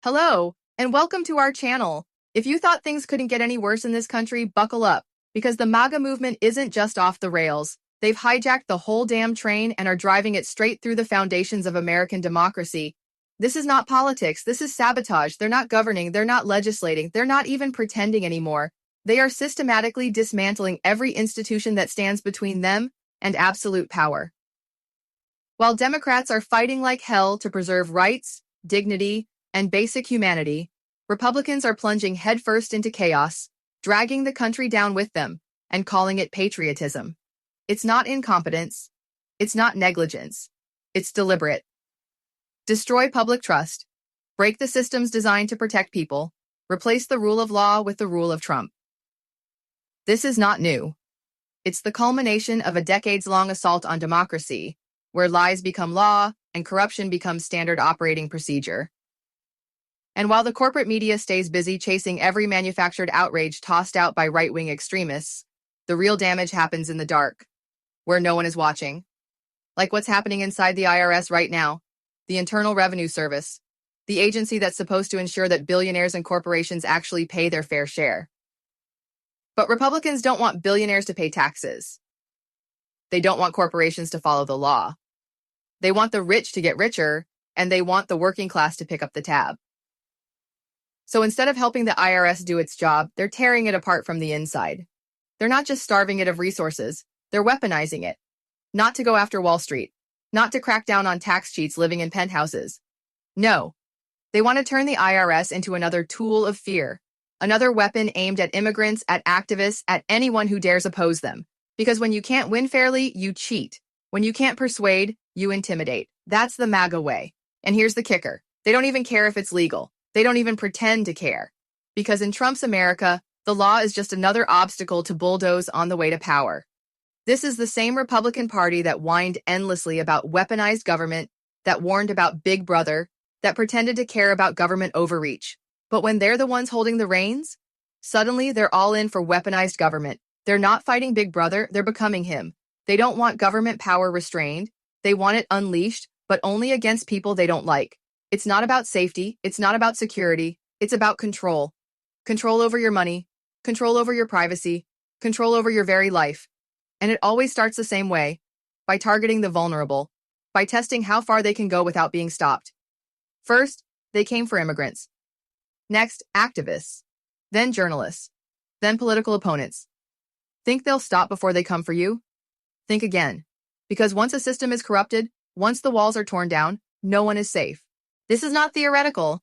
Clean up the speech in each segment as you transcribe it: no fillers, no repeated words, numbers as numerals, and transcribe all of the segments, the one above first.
Hello, and welcome to our channel. If you thought things couldn't get any worse in this country, buckle up, because the MAGA movement isn't just off the rails. They've hijacked the whole damn train and are driving it straight through the foundations of American democracy. This is not politics, this is sabotage. They're not governing, they're not legislating, they're not even pretending anymore. They are systematically dismantling every institution that stands between them and absolute power. While Democrats are fighting like hell to preserve rights, dignity, and basic humanity, Republicans are plunging headfirst into chaos, dragging the country down with them, and calling it patriotism. It's not incompetence. It's not negligence. It's deliberate. Destroy public trust. Break the systems designed to protect people. Replace the rule of law with the rule of Trump. This is not new. It's the culmination of a decades-long assault on democracy, where lies become law and corruption becomes standard operating procedure. And while the corporate media stays busy chasing every manufactured outrage tossed out by right-wing extremists, the real damage happens in the dark, where no one is watching. Like what's happening inside the IRS right now, the Internal Revenue Service, the agency that's supposed to ensure that billionaires and corporations actually pay their fair share. But Republicans don't want billionaires to pay taxes. They don't want corporations to follow the law. They want the rich to get richer, and they want the working class to pick up the tab. So instead of helping the IRS do its job, they're tearing it apart from the inside. They're not just starving it of resources, they're weaponizing it. Not to go after Wall Street, not to crack down on tax cheats living in penthouses. No, they want to turn the IRS into another tool of fear, another weapon aimed at immigrants, at activists, at anyone who dares oppose them. Because when you can't win fairly, you cheat. When you can't persuade, you intimidate. That's the MAGA way. And here's the kicker. They don't even care if it's legal. They don't even pretend to care. Because in Trump's America, the law is just another obstacle to bulldoze on the way to power. This is the same Republican Party that whined endlessly about weaponized government, that warned about Big Brother, that pretended to care about government overreach. But when they're the ones holding the reins, suddenly they're all in for weaponized government. They're not fighting Big Brother, they're becoming him. They don't want government power restrained. They want it unleashed, but only against people they don't like. It's not about safety. It's not about security. It's about control. Control over your money, control over your privacy, control over your very life. And it always starts the same way, by targeting the vulnerable, by testing how far they can go without being stopped. First, they came for immigrants. Next, activists. Then journalists. Then political opponents. Think they'll stop before they come for you? Think again. Because once a system is corrupted, once the walls are torn down, no one is safe. This is not theoretical.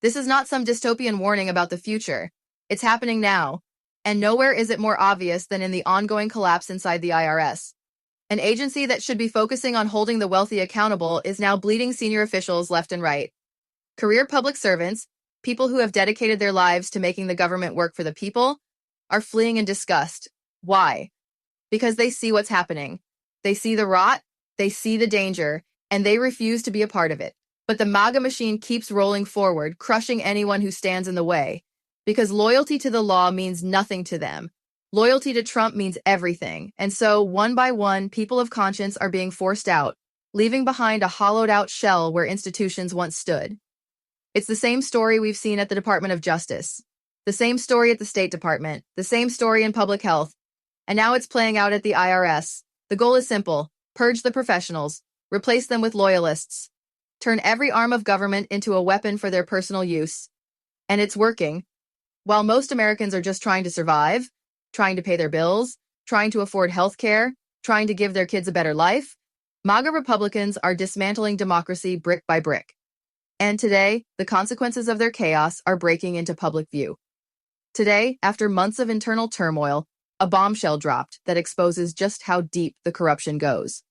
This is not some dystopian warning about the future. It's happening now. And nowhere is it more obvious than in the ongoing collapse inside the IRS. An agency that should be focusing on holding the wealthy accountable is now bleeding senior officials left and right. Career public servants, people who have dedicated their lives to making the government work for the people, are fleeing in disgust. Why? Because they see what's happening. They see the rot, they see the danger, and they refuse to be a part of it. But the MAGA machine keeps rolling forward, crushing anyone who stands in the way. Because loyalty to the law means nothing to them. Loyalty to Trump means everything. And so, one by one, people of conscience are being forced out, leaving behind a hollowed-out shell where institutions once stood. It's the same story we've seen at the Department of Justice, the same story at the State Department, the same story in public health, and now it's playing out at the IRS. The goal is simple: purge the professionals, replace them with loyalists, turn every arm of government into a weapon for their personal use. And it's working. While most Americans are just trying to survive, trying to pay their bills, trying to afford health care, trying to give their kids a better life, MAGA Republicans are dismantling democracy brick by brick. And today, the consequences of their chaos are breaking into public view. Today, after months of internal turmoil, a bombshell dropped that exposes just how deep the corruption goes.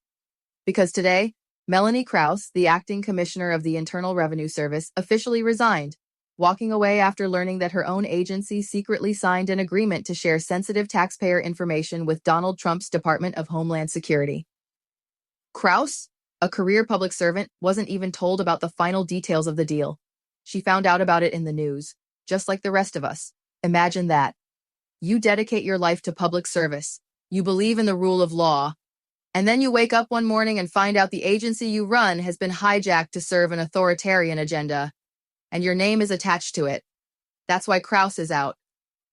Because today, Melanie Krause, the acting commissioner of the Internal Revenue Service, officially resigned, walking away after learning that her own agency secretly signed an agreement to share sensitive taxpayer information with Donald Trump's Department of Homeland Security. Krause, a career public servant, wasn't even told about the final details of the deal. She found out about it in the news, just like the rest of us. Imagine that. You dedicate your life to public service. You believe in the rule of law. And then you wake up one morning and find out the agency you run has been hijacked to serve an authoritarian agenda. and your name is attached to it. That's why Kraus is out.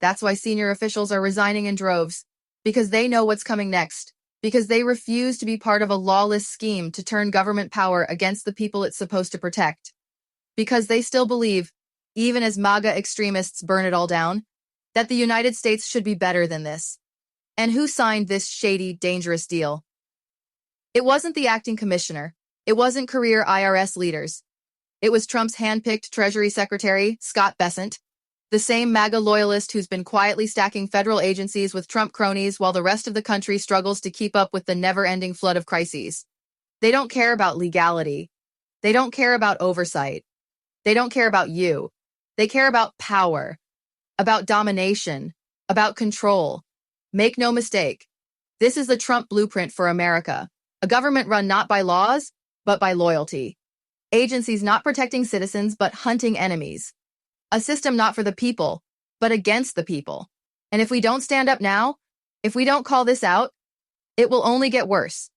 That's why senior officials are resigning in droves. Because they know what's coming next. Because they refuse to be part of a lawless scheme to turn government power against the people it's supposed to protect. Because they still believe, even as MAGA extremists burn it all down, that the United States should be better than this. And who signed this shady, dangerous deal? It wasn't the acting commissioner. It wasn't career IRS leaders. It was Trump's hand-picked Treasury Secretary, Scott Bessent, the same MAGA loyalist who's been quietly stacking federal agencies with Trump cronies while the rest of the country struggles to keep up with the never-ending flood of crises. They don't care about legality. They don't care about oversight. They don't care about you. They care about power, about domination, about control. Make no mistake, this is the Trump blueprint for America, a government run not by laws, but by loyalty. Agencies not protecting citizens, but hunting enemies. A system not for the people, but against the people. And if we don't stand up now, if we don't call this out, it will only get worse.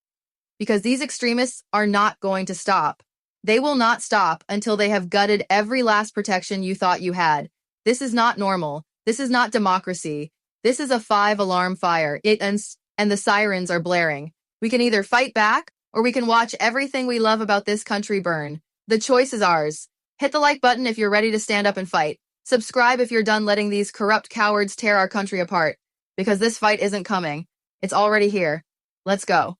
Because these extremists are not going to stop. They will not stop until they have gutted every last protection you thought you had. This is not normal. This is not democracy. This is a 5-alarm fire. And the sirens are blaring. We can either fight back, or we can watch everything we love about this country burn. The choice is ours. Hit the like button if you're ready to stand up and fight. Subscribe if you're done letting these corrupt cowards tear our country apart. Because this fight isn't coming. It's already here. Let's go.